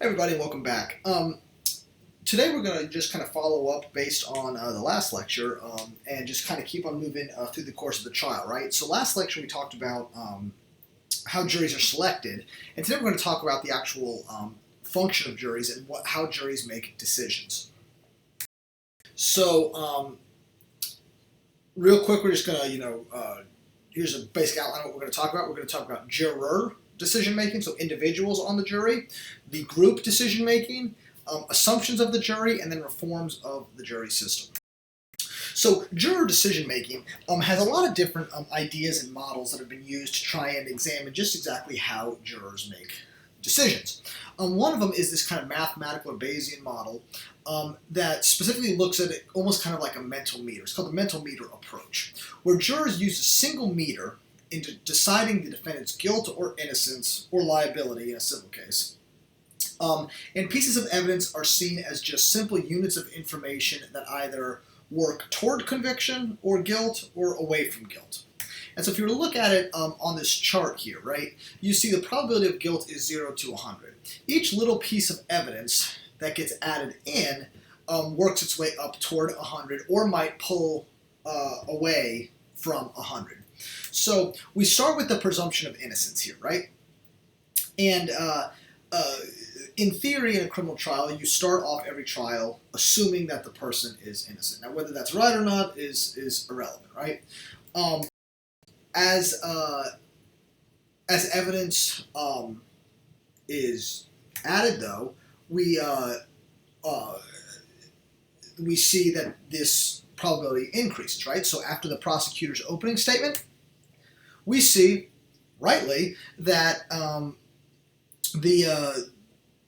Hey everybody, welcome back. Today we're going to just kind of follow up based on the last lecture and just kind of keep on moving through the course of the trial, right? So last lecture we talked about how juries are selected, and today we're going to talk about the actual function of juries and how juries make decisions. So real quick, we're just going to, here's a basic outline of what we're going to talk about. We're going to talk about juror decision making, so individuals on the jury, the group decision making, assumptions of the jury, and then reforms of the jury system. So juror decision making has a lot of different ideas and models that have been used to try and examine just exactly how jurors make decisions. One of them is this kind of mathematical or Bayesian model that specifically looks at it almost kind of like a mental meter. It's called the mental meter approach, where jurors use a single meter into deciding the defendant's guilt or innocence or liability in a civil case. And pieces of evidence are seen as just simple units of information that either work toward conviction or guilt or away from guilt. And so if you were to look at it on this chart here, right, you see the probability of guilt is 0 to 100. Each little piece of evidence that gets added in works its way up toward 100 or might pull away from 100. So we start with the presumption of innocence here, right? And in theory, in a criminal trial, you start off every trial assuming that the person is innocent. Now, whether that's right or not is irrelevant, right? As evidence is added, though, we see that this probability increases, right? So after the prosecutor's opening statement, we see, rightly, that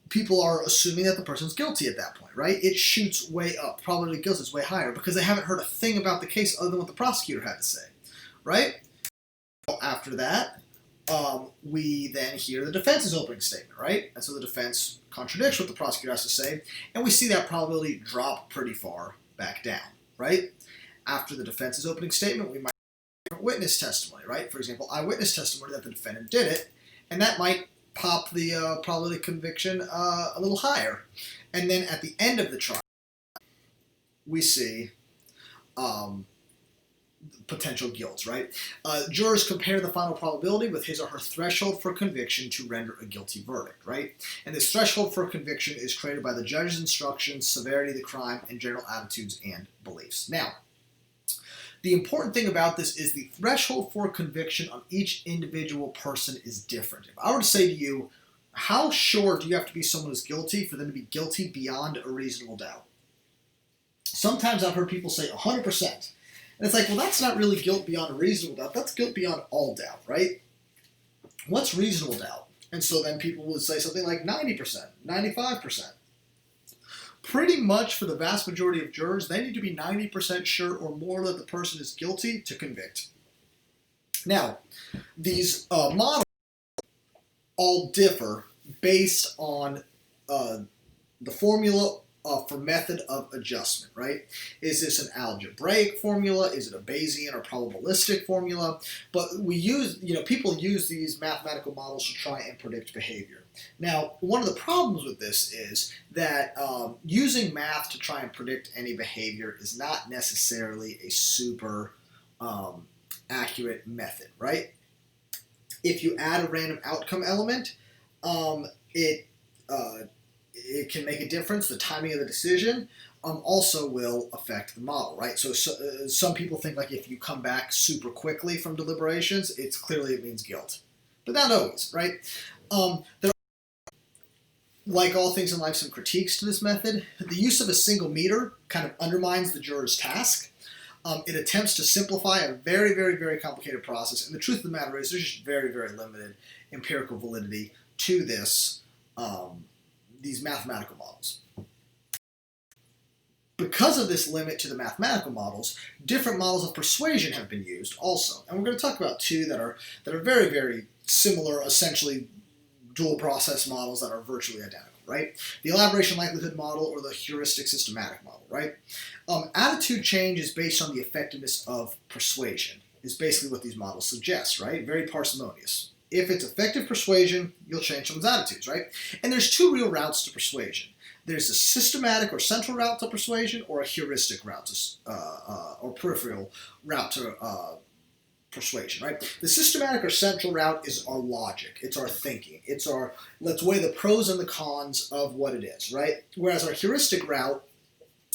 people are assuming that the person's guilty at that point, right? It shoots way up. Probability of guilt is way higher because they haven't heard a thing about the case other than what the prosecutor had to say, right? After that, we then hear the defense's opening statement, right? And so the defense contradicts what the prosecutor has to say, and we see that probability drop pretty far back down, right? After the defense's opening statement, we might have witness testimony, right? For example, eyewitness testimony that the defendant did it, and that might pop the probability of conviction a little higher. And then at the end of the trial, we see potential guilt, right? Jurors compare the final probability with his or her threshold for conviction to render a guilty verdict, right? And this threshold for conviction is created by the judge's instructions, severity of the crime, and general attitudes and beliefs. Now, the important thing about this is the threshold for conviction on each individual person is different. If I were to say to you, how sure do you have to be someone is guilty for them to be guilty beyond a reasonable doubt? Sometimes I've heard people say 100%. And it's like, well, that's not really guilt beyond a reasonable doubt. That's guilt beyond all doubt, right? What's reasonable doubt? And so then people would say something like 90%, 95%. Pretty much for the vast majority of jurors, they need to be 90% sure or more that the person is guilty to convict. Now, these models all differ based on the formula for method of adjustment, right? Is this an algebraic formula? Is it a Bayesian or probabilistic formula? But we use, people use these mathematical models to try and predict behavior. Now, one of the problems with this is that using math to try and predict any behavior is not necessarily a super accurate method, right? If you add a random outcome element, it can make a difference. The timing of the decision also will affect the model, right? So some people think like if you come back super quickly from deliberations, it means guilt. But not always, right? There are, like all things in life, some critiques to this method. The use of a single meter kind of undermines the juror's task. It attempts to simplify a very, very, very complicated process. And the truth of the matter is there's just very, very limited empirical validity to this, these mathematical models. Because of this limit to the mathematical models, different models of persuasion have been used also. And we're going to talk about two that are very, very similar, essentially dual process models that are virtually identical, right? The elaboration likelihood model or the heuristic systematic model, right? Attitude change is based on the effectiveness of persuasion, is basically what these models suggest, right? Very parsimonious. If it's effective persuasion, you'll change someone's attitudes, right? And there's two real routes to persuasion. There's a systematic or central route to persuasion, or a heuristic route to, or peripheral route to persuasion, right? The systematic or central route is our logic. It's our thinking. It's our, let's weigh the pros and the cons of what it is, right? Whereas our heuristic route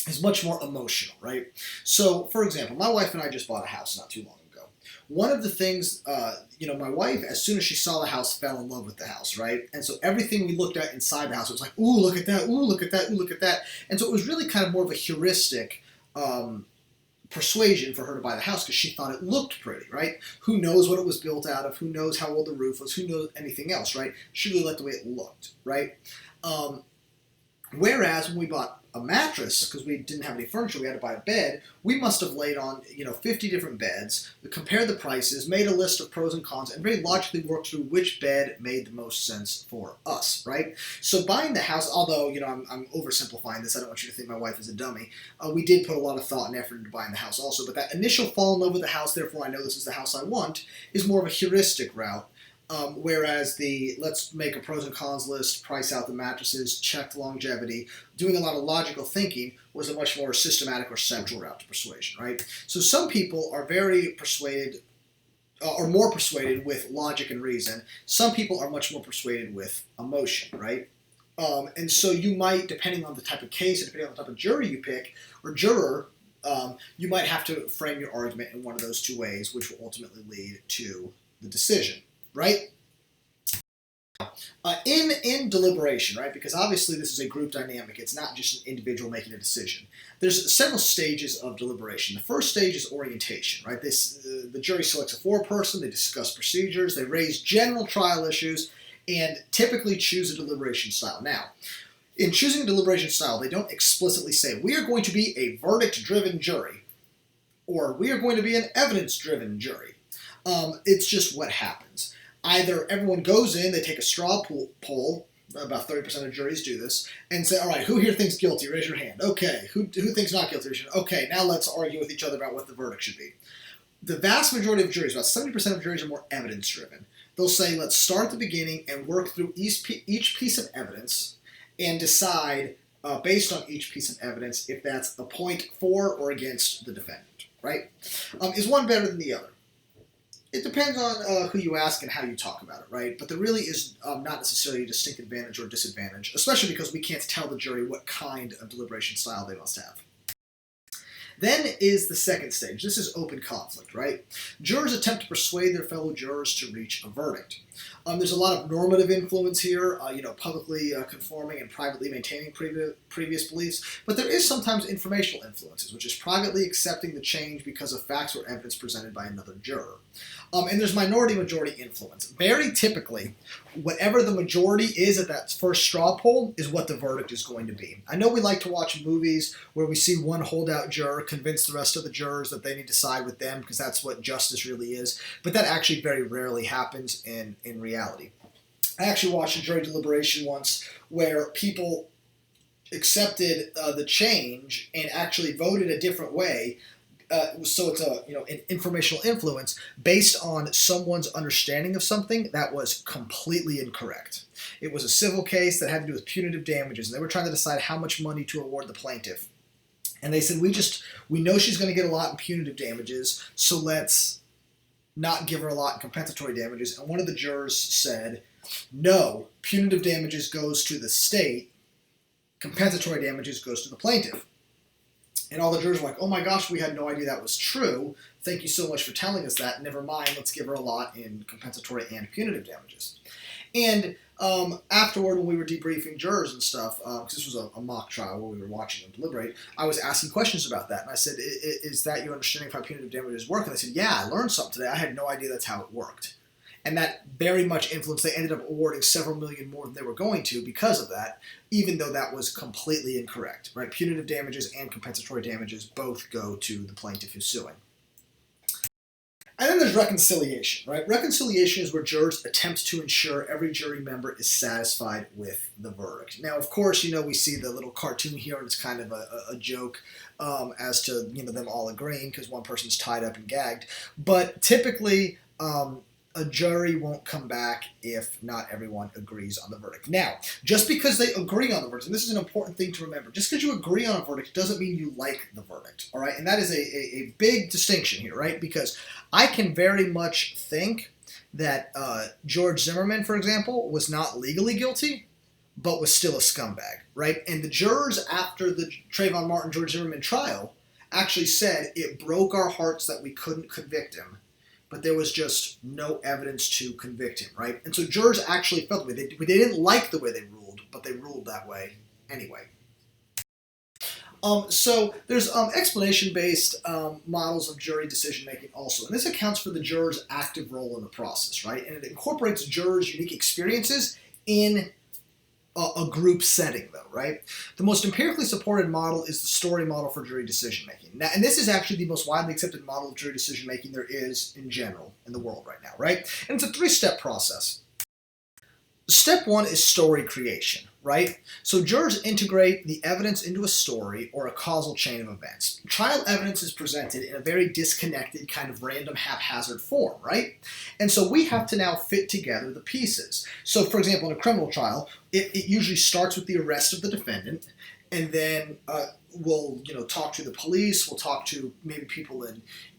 is much more emotional, right? So, for example, my wife and I just bought a house not too long ago. One of the things, my wife, as soon as she saw the house, fell in love with the house, right? And so everything we looked at inside the house, it was like, ooh, look at that, ooh, look at that, ooh, look at that. And so it was really kind of more of a heuristic persuasion for her to buy the house because she thought it looked pretty, right? Who knows what it was built out of? Who knows how old the roof was? Who knows anything else, right? She really liked the way it looked, right? Whereas when we bought a mattress, because we didn't have any furniture, we had to buy a bed, we must have laid on 50 different beds, compared the prices, made a list of pros and cons, and very logically worked through which bed made the most sense for us, right? So buying the house, although I'm oversimplifying this, I don't want you to think my wife is a dummy, we did put a lot of thought and effort into buying the house also, but that initial fall in love with the house, therefore I know this is the house I want, is more of a heuristic route. Whereas the let's make a pros and cons list, price out the mattresses, check the longevity, doing a lot of logical thinking was a much more systematic or central route to persuasion, right? So some people are very persuaded, or more persuaded with logic and reason. Some people are much more persuaded with emotion, right? And so you might, depending on the type of case, and depending on the type of jury you pick, or juror, you might have to frame your argument in one of those two ways, which will ultimately lead to the decision. Right? In deliberation, right? Because obviously this is a group dynamic. It's not just an individual making a decision. There's several stages of deliberation. The first stage is orientation, right? The jury selects a foreperson. They discuss procedures. They raise general trial issues, and typically choose a deliberation style. Now, in choosing a deliberation style, they don't explicitly say we are going to be a verdict-driven jury, or we are going to be an evidence-driven jury. It's just what happens. Either everyone goes in, they take a straw poll, about 30% of juries do this, and say, all right, who here thinks guilty? Raise your hand. Okay, who thinks not guilty? Raise your hand. Okay, now let's argue with each other about what the verdict should be. The vast majority of juries, about 70% of juries, are more evidence-driven. They'll say, let's start at the beginning and work through each piece of evidence and decide, based on each piece of evidence, if that's a point for or against the defendant, right? Is one better than the other? It depends on who you ask and how you talk about it, right? But there really is not necessarily a distinct advantage or disadvantage, especially because we can't tell the jury what kind of deliberation style they must have. Then is the second stage. This is open conflict, right? Jurors attempt to persuade their fellow jurors to reach a verdict. There's a lot of normative influence here, publicly conforming and privately maintaining previous beliefs, but there is sometimes informational influences, which is privately accepting the change because of facts or evidence presented by another juror. And there's minority-majority influence. Very typically, whatever the majority is at that first straw poll is what the verdict is going to be. I know we like to watch movies where we see one holdout juror convince the rest of the jurors that they need to side with them because that's what justice really is, but that actually very rarely happens in reality. I actually watched a jury deliberation once where people accepted the change and actually voted a different way. So it's an informational influence based on someone's understanding of something that was completely incorrect. It was a civil case that had to do with punitive damages, and they were trying to decide how much money to award the plaintiff. And they said, we know she's going to get a lot in punitive damages, so let's not give her a lot in compensatory damages. And one of the jurors said, no, punitive damages goes to the state, compensatory damages goes to the plaintiff. And all the jurors were like, oh my gosh, we had no idea that was true. Thank you so much for telling us that. Never mind, let's give her a lot in compensatory and punitive damages. And afterward, when we were debriefing jurors and stuff, because this was a mock trial where we were watching them deliberate, I was asking questions about that. And I said, is that your understanding of how punitive damages work? And they said, yeah, I learned something today. I had no idea that's how it worked. And that very much influenced. They ended up awarding several million more than they were going to because of that, even though that was completely incorrect. Right? Punitive damages and compensatory damages both go to the plaintiff who's suing. And then there's reconciliation, right? Reconciliation is where jurors attempt to ensure every jury member is satisfied with the verdict. Now, of course, we see the little cartoon here, and it's kind of a joke as to them all agreeing because one person's tied up and gagged. But typically, a jury won't come back if not everyone agrees on the verdict. Now, just because they agree on the verdict, and this is an important thing to remember, just because you agree on a verdict doesn't mean you like the verdict, all right? And that is a big distinction here, right? Because I can very much think that George Zimmerman, for example, was not legally guilty, but was still a scumbag, right? And the jurors after the Trayvon Martin, George Zimmerman trial actually said it broke our hearts that we couldn't convict him, but there was just no evidence to convict him, right? And so jurors actually felt the way. They didn't like the way they ruled, but they ruled that way anyway. So there's explanation-based models of jury decision-making also, and this accounts for the jurors' active role in the process, right? And it incorporates jurors' unique experiences in a group setting, though, right? The most empirically supported model is the story model for jury decision-making. Now, and this is actually the most widely accepted model of jury decision-making there is in general in the world right now, right? And it's a three-step process. Step one is story creation, right? So jurors integrate the evidence into a story or a causal chain of events. Trial evidence is presented in a very disconnected, kind of random, haphazard form, right? And so we have to now fit together the pieces. So, for example, in a criminal trial, it usually starts with the arrest of the defendant, and then we'll talk to the police, we'll talk to maybe people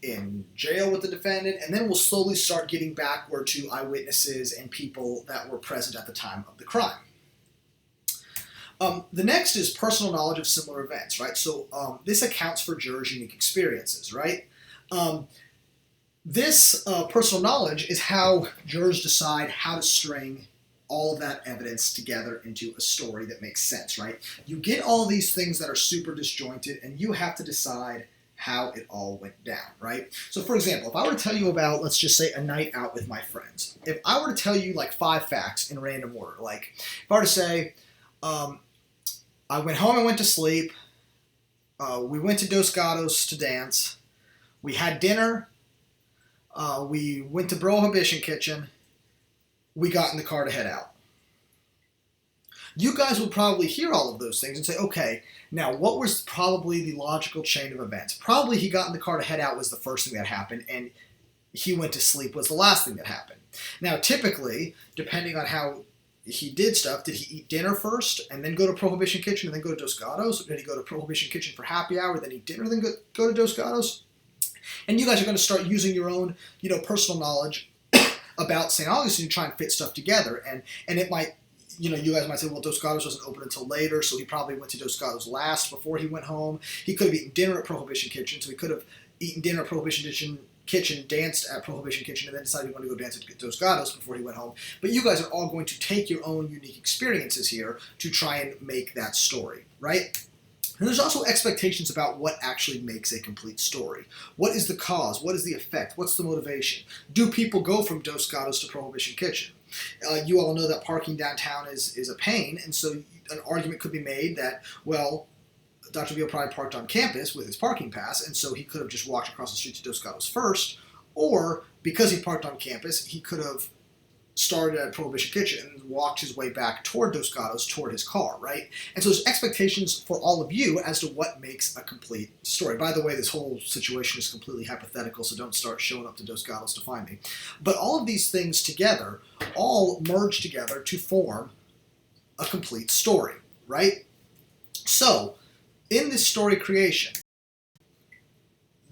in jail with the defendant, and then we'll slowly start getting backward to eyewitnesses and people that were present at the time of the crime. The next is personal knowledge of similar events, right? So this accounts for jurors' unique experiences, right? This personal knowledge is how jurors decide how to string all of that evidence together into a story that makes sense, right? You get all these things that are super disjointed, and you have to decide how it all went down, right? So, for example, if I were to tell you about, let's just say, a night out with my friends, if I were to tell you like 5 facts in random order, like if I were to say, I went home and went to sleep, we went to Dos Gatos to dance, we had dinner, we went to Prohibition Kitchen, we got in the car to head out. You guys would probably hear all of those things and say, okay, now what was probably the logical chain of events? Probably he got in the car to head out was the first thing that happened, and he went to sleep was the last thing that happened. Now, typically, depending on how he did stuff, did he eat dinner first and then go to Prohibition Kitchen and then go to Dos Gatos? Or did he go to Prohibition Kitchen for happy hour, then eat dinner, then go to Dos Gatos? And you guys are going to start using your own, personal knowledge about St. Augustine to try and fit stuff together. And it might, you guys might say, well, Dos Gatos wasn't open until later, so he probably went to Dos Gatos last before he went home. He could have eaten dinner at Prohibition Kitchen, so he could have eaten dinner at Prohibition Kitchen, danced at Prohibition Kitchen, and then decided he wanted to go dance at Dos Gatos before he went home. But you guys are all going to take your own unique experiences here to try and make that story, right? And there's also expectations about what actually makes a complete story. What is the cause? What is the effect? What's the motivation? Do people go from Dos Gatos to Prohibition Kitchen? You all know that parking downtown is a pain, and so an argument could be made that, well, Dr. Behl probably parked on campus with his parking pass, and so he could have just walked across the street to Dos Gatos first, or because he parked on campus, he could have started at Prohibition Kitchen and walked his way back toward Dos Gatos, toward his car, right? And so there's expectations for all of you as to what makes a complete story. By the way, this whole situation is completely hypothetical, so don't start showing up to Dos Gatos to find me. But all of these things together all merge together to form a complete story, right? So, in this story creation,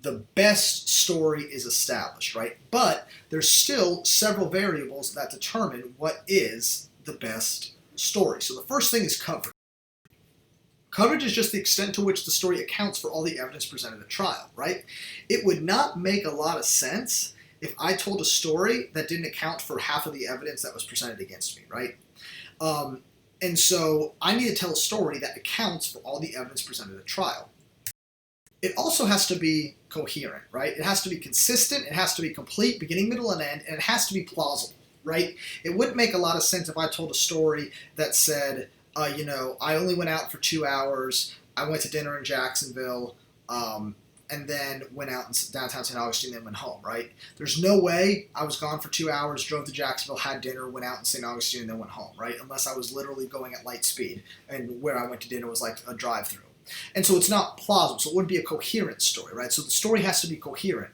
the best story is established, right? But there's still several variables that determine what is the best story. So the first thing is coverage. Coverage is just the extent to which the story accounts for all the evidence presented at trial, right? It would not make a lot of sense if I told a story that didn't account for half of the evidence that was presented against me, right? And so I need to tell a story that accounts for all the evidence presented at trial. It also has to be coherent, right? It has to be consistent, it has to be complete, beginning, middle, and end, and it has to be plausible, right? It wouldn't make a lot of sense if I told a story that said, I only went out for 2 hours, I went to dinner in Jacksonville, and then went out in downtown St. Augustine, then went home, right? There's no way I was gone for 2 hours, drove to Jacksonville, had dinner, went out in St. Augustine, and then went home, right? Unless I was literally going at light speed, and where I went to dinner was like a drive-through. And so it's not plausible, so it wouldn't be a coherent story, right? So the story has to be coherent.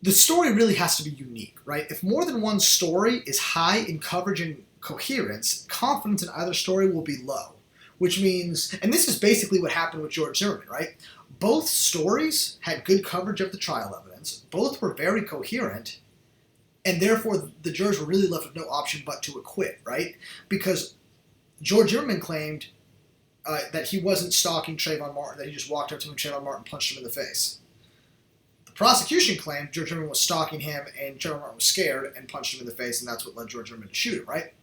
the story really has to be unique, right? If more than one story is high in coverage and coherence, confidence in either story will be low, which means, and this is basically what happened with George Zimmerman, right? Both stories had good coverage of the trial evidence, both were very coherent, and therefore the jurors were really left with no option but to acquit, right? Because George Zimmerman claimed that he wasn't stalking Trayvon Martin, that he just walked up to him and Trayvon Martin punched him in the face. The prosecution claimed George Zimmerman was stalking him and Trayvon Martin was scared and punched him in the face, and that's what led George Zimmerman to shoot him, right?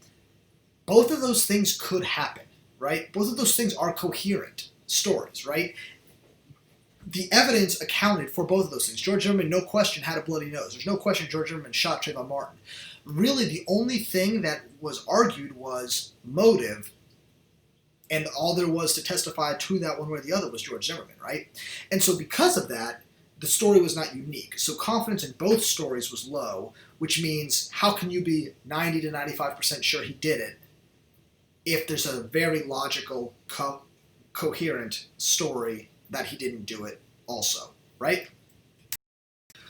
Both of those things could happen, right? Both of those things are coherent stories, right? The evidence accounted for both of those things. George Zimmerman, no question, had a bloody nose. There's no question George Zimmerman shot Trayvon Martin. Really, the only thing that was argued was motive, and all there was to testify to that one way or the other was George Zimmerman, right? And so because of that, the story was not unique. So confidence in both stories was low, which means how can you be 90 to 95% sure he did it if there's a very logical, coherent story that he didn't do it also, right?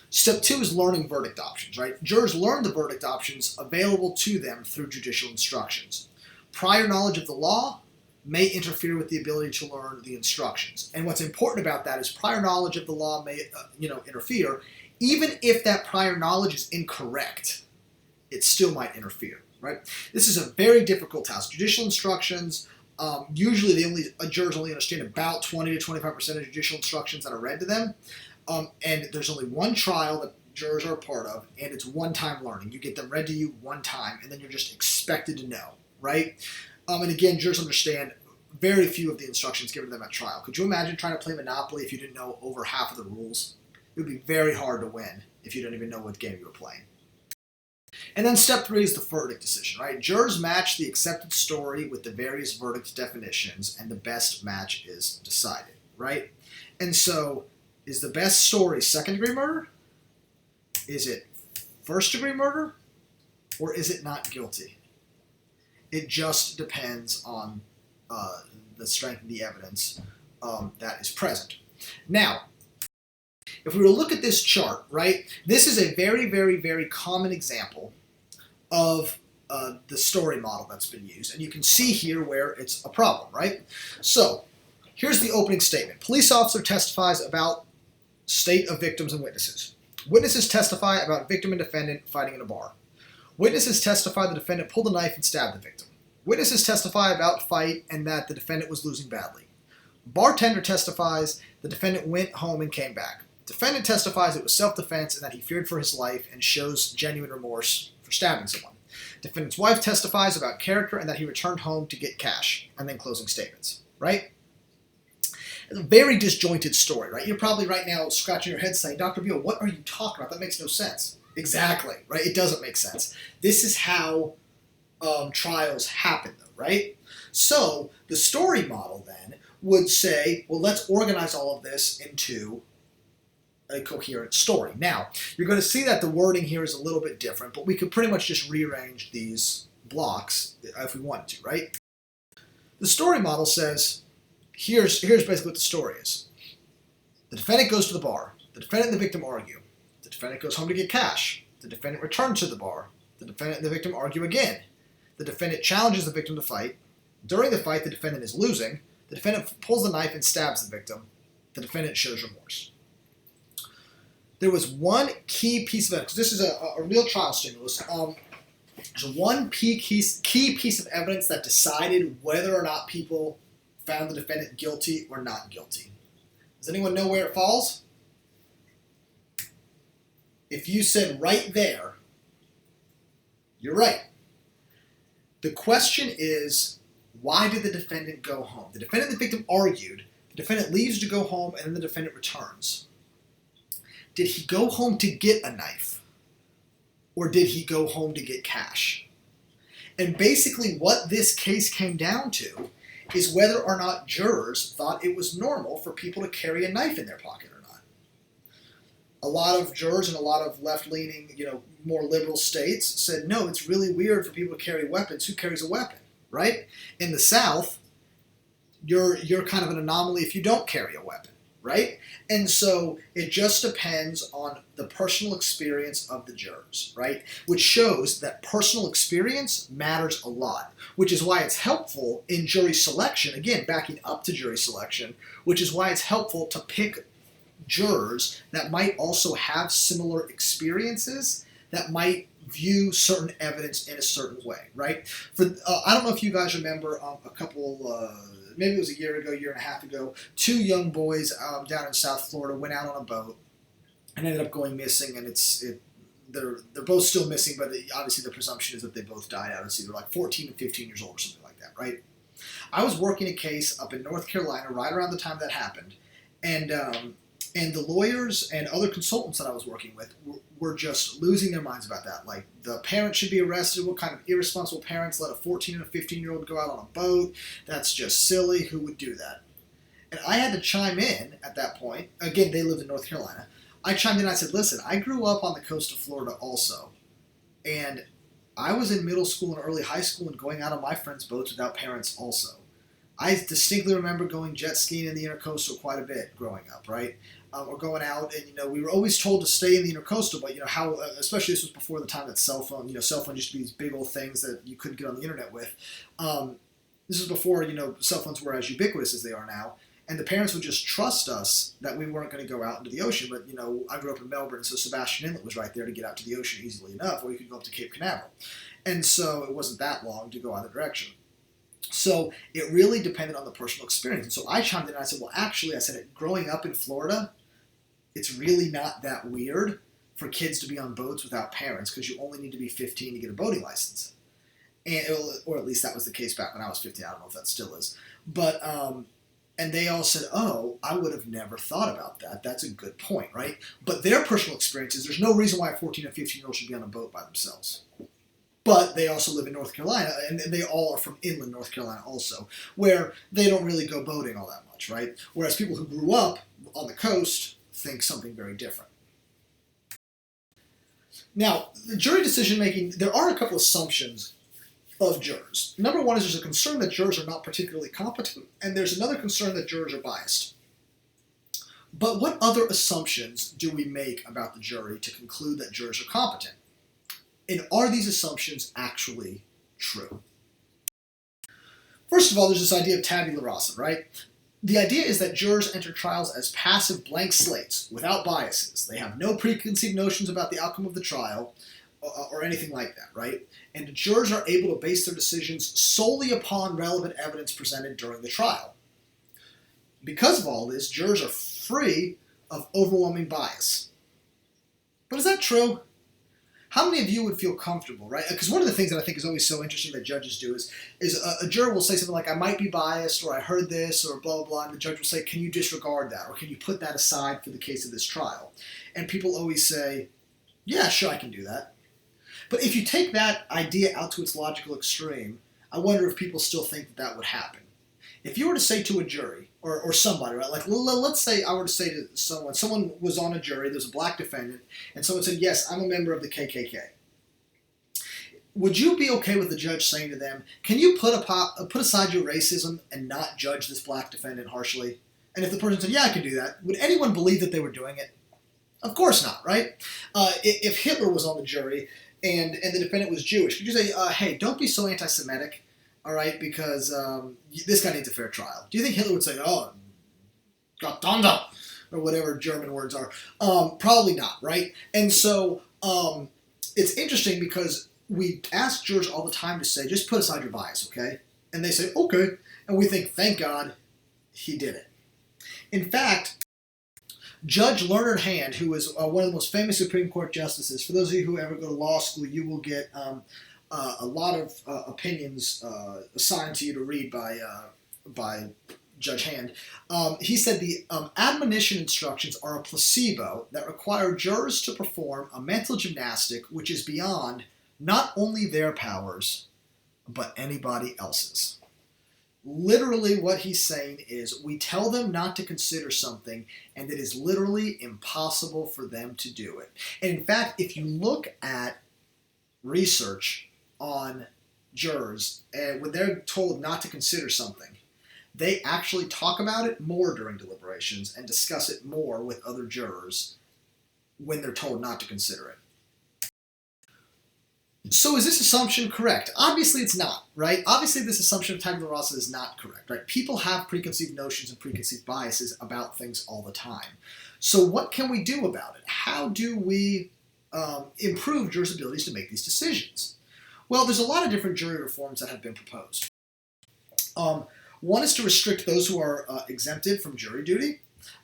Step 2 is learning verdict options, right? Jurors learn the verdict options available to them through judicial instructions. Prior knowledge of the law may interfere with the ability to learn the instructions. And what's important about that is prior knowledge of the law may interfere. Even if that prior knowledge is incorrect, it still might interfere, right? This is a very difficult task. Judicial instructions, usually jurors only understand about 20 to 25% of judicial instructions that are read to them. And there's only one trial that jurors are a part of, and it's one-time learning. You get them read to you one time, and then you're just expected to know, right? And again, jurors understand very few of the instructions given to them at trial. Could you imagine trying to play Monopoly if you didn't know over half of the rules? It would be very hard to win if you don't even know what game you were playing. And then step 3 is the verdict decision, right? Jurors match the accepted story with the various verdict definitions, and the best match is decided, right? And so, is the best story second-degree murder? Is it first-degree murder? Or is it not guilty? It just depends on the strength of the evidence that is present. Now, if we were to look at this chart, right, this is a very, very, very common example of the story model that's been used. And you can see here where it's a problem, right? So, here's the opening statement. Police officer testifies about state of victims and witnesses. Witnesses testify about victim and defendant fighting in a bar. Witnesses testify the defendant pulled a knife and stabbed the victim. Witnesses testify about fight and that the defendant was losing badly. Bartender testifies the defendant went home and came back. Defendant testifies it was self-defense and that he feared for his life and shows genuine remorse for stabbing someone. Defendant's wife testifies about character and that he returned home to get cash, and then closing statements, right? It's a very disjointed story, right? You're probably right now scratching your head saying, Dr. Behl, what are you talking about? That makes no sense. Exactly, right? It doesn't make sense. This is how trials happen, though, right? So the story model then would say, well, let's organize all of this into a coherent story. Now, you're going to see that the wording here is a little bit different, but we could pretty much just rearrange these blocks if we wanted to, right? The story model says, here's basically what the story is. The defendant goes to the bar. The defendant and the victim argue. The defendant goes home to get cash. The defendant returns to the bar. The defendant and the victim argue again. The defendant challenges the victim to fight. During the fight, the defendant is losing. The defendant pulls a knife and stabs the victim. The defendant shows remorse. There was one key piece of evidence. This is a real trial stimulus. There's one key piece of evidence that decided whether or not people found the defendant guilty or not guilty. Does anyone know where it falls? If you said right there, you're right. The question is, why did the defendant go home? The defendant and the victim argued. The defendant leaves to go home, and then the defendant returns. Did he go home to get a knife? Or did he go home to get cash? And basically what this case came down to is whether or not jurors thought it was normal for people to carry a knife in their pocket or not. A lot of jurors in a lot of left-leaning, more liberal states said, no, it's really weird for people to carry weapons. Who carries a weapon, right? In the South, you're kind of an anomaly if you don't carry a weapon, right? And so it just depends on the personal experience of the jurors, right? Which shows that personal experience matters a lot, which is why it's helpful in jury selection, again, backing up to jury selection, which is why it's helpful to pick jurors that might also have similar experiences, that might view certain evidence in a certain way, right? I don't know if you guys remember a couple, maybe it was a year and a half ago, two young boys down in South Florida went out on a boat and ended up going missing, and they're both still missing, but obviously the presumption is that they both died out. It's either like 14 and 15 years old or something like that, right? I was working a case up in North Carolina right around the time that happened, and the lawyers and other consultants that I was working with were just losing their minds about that. Like, the parents should be arrested. What kind of irresponsible parents let a 14 and a 15-year-old go out on a boat? That's just silly. Who would do that? And I had to chime in at that point. Again, they lived in North Carolina. I chimed in and I said, listen, I grew up on the coast of Florida also. And I was in middle school and early high school and going out on my friends' boats without parents also. I distinctly remember going jet skiing in the intercoastal quite a bit growing up, right? Or going out, and we were always told to stay in the intercoastal, but how, especially this was before the time that cell phone used to be these big old things that you couldn't get on the internet with. This was before cell phones were as ubiquitous as they are now, and the parents would just trust us that we weren't going to go out into the ocean. But I grew up in Melbourne, so Sebastian Inlet was right there to get out to the ocean easily enough, or you could go up to Cape Canaveral, and so it wasn't that long to go either direction. So it really depended on the personal experience. And so I chimed in and I said, well, actually, I said, growing up in Florida, it's really not that weird for kids to be on boats without parents, because you only need to be 15 to get a boating license. Or at least that was the case back when I was 15. I don't know if that still is. But, and they all said, oh, I would have never thought about that. That's a good point, right? But their personal experiences, there's no reason why a 14 or 15-year-old should be on a boat by themselves. But they also live in North Carolina, and they all are from inland North Carolina also, where they don't really go boating all that much, right? Whereas people who grew up on the coast think something very different. Now, the jury decision-making, there are a couple assumptions of jurors. Number one is there's a concern that jurors are not particularly competent, and there's another concern that jurors are biased. But what other assumptions do we make about the jury to conclude that jurors are competent? And are these assumptions actually true? First of all, there's this idea of tabula rasa, right? The idea is that jurors enter trials as passive blank slates without biases. They have no preconceived notions about the outcome of the trial or anything like that, right? And jurors are able to base their decisions solely upon relevant evidence presented during the trial. Because of all this, jurors are free of overwhelming bias. But is that true? How many of you would feel comfortable, right? Because one of the things that I think is always so interesting that judges do is a juror will say something like, I might be biased, or I heard this, or blah, blah, blah, and the judge will say, can you disregard that, or can you put that aside for the case of this trial? And people always say, yeah, sure, I can do that. But if you take that idea out to its logical extreme, I wonder if people still think that that would happen. If you were to say to a jury, or somebody, right? Like, let's say I were to say to someone was on a jury, there's a black defendant, and someone said, yes, I'm a member of the KKK. Would you be okay with the judge saying to them, can you put aside your racism and not judge this black defendant harshly? And if the person said, yeah, I can do that, would anyone believe that they were doing it? Of course not, right? If Hitler was on the jury and the defendant was Jewish, could you say, hey, don't be so anti-Semitic? All right, because this guy needs a fair trial. Do you think Hitler would say, oh, Gott danke, or whatever German words are? Probably not, right? And so it's interesting because we ask jurors all the time to say, just put aside your bias, okay? And they say, okay. And we think, thank God he did it. In fact, Judge Leonard Hand, who is one of the most famous Supreme Court justices, for those of you who ever go to law school, you will get a lot of opinions assigned to you to read by Judge Hand. He said the admonition instructions are a placebo that require jurors to perform a mental gymnastic which is beyond not only their powers, but anybody else's. Literally what he's saying is we tell them not to consider something, and it is literally impossible for them to do it. And in fact, if you look at research on jurors, and when they're told not to consider something, they actually talk about it more during deliberations and discuss it more with other jurors when they're told not to consider it. So is this assumption correct? Obviously it's not, right? Obviously this assumption of tabula rasa is not correct, right? People have preconceived notions and preconceived biases about things all the time. So what can we do about it? How do we improve jurors' abilities to make these decisions? Well, there's a lot of different jury reforms that have been proposed. One is to restrict those who are exempted from jury duty,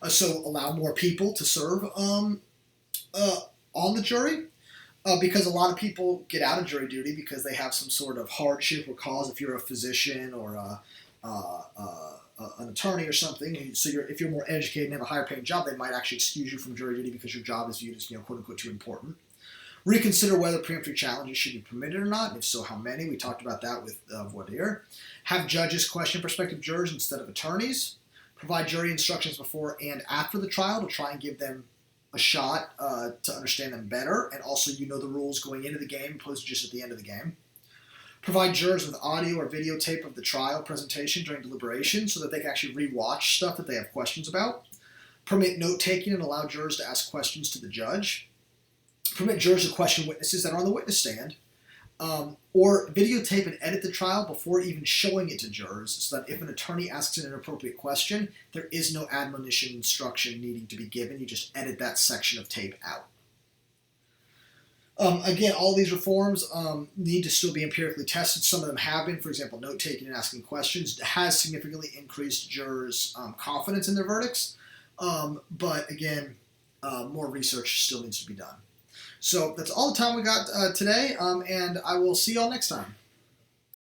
so allow more people to serve on the jury. Because a lot of people get out of jury duty because they have some sort of hardship or cause. If you're a physician or an attorney or something, so if you're more educated and have a higher paying job, they might actually excuse you from jury duty because your job is viewed as, quote unquote, too important. Reconsider whether preemptory challenges should be permitted or not, and if so, how many. We talked about that with voir dire. Have judges question prospective jurors instead of attorneys. Provide jury instructions before and after the trial to try and give them a shot to understand them better, and also the rules going into the game opposed to just at the end of the game. Provide jurors with audio or videotape of the trial presentation during deliberation so that they can actually re-watch stuff that they have questions about. Permit note-taking and allow jurors to ask questions to the judge. Permit jurors to question witnesses that are on the witness stand. Or videotape and edit the trial before even showing it to jurors so that if an attorney asks an inappropriate question, there is no admonition instruction needing to be given. You just edit that section of tape out. Again, all these reforms need to still be empirically tested. Some of them have been. For example, note-taking and asking questions has significantly increased jurors' confidence in their verdicts. But again, more research still needs to be done. So that's all the time we got today, and I will see y'all next time.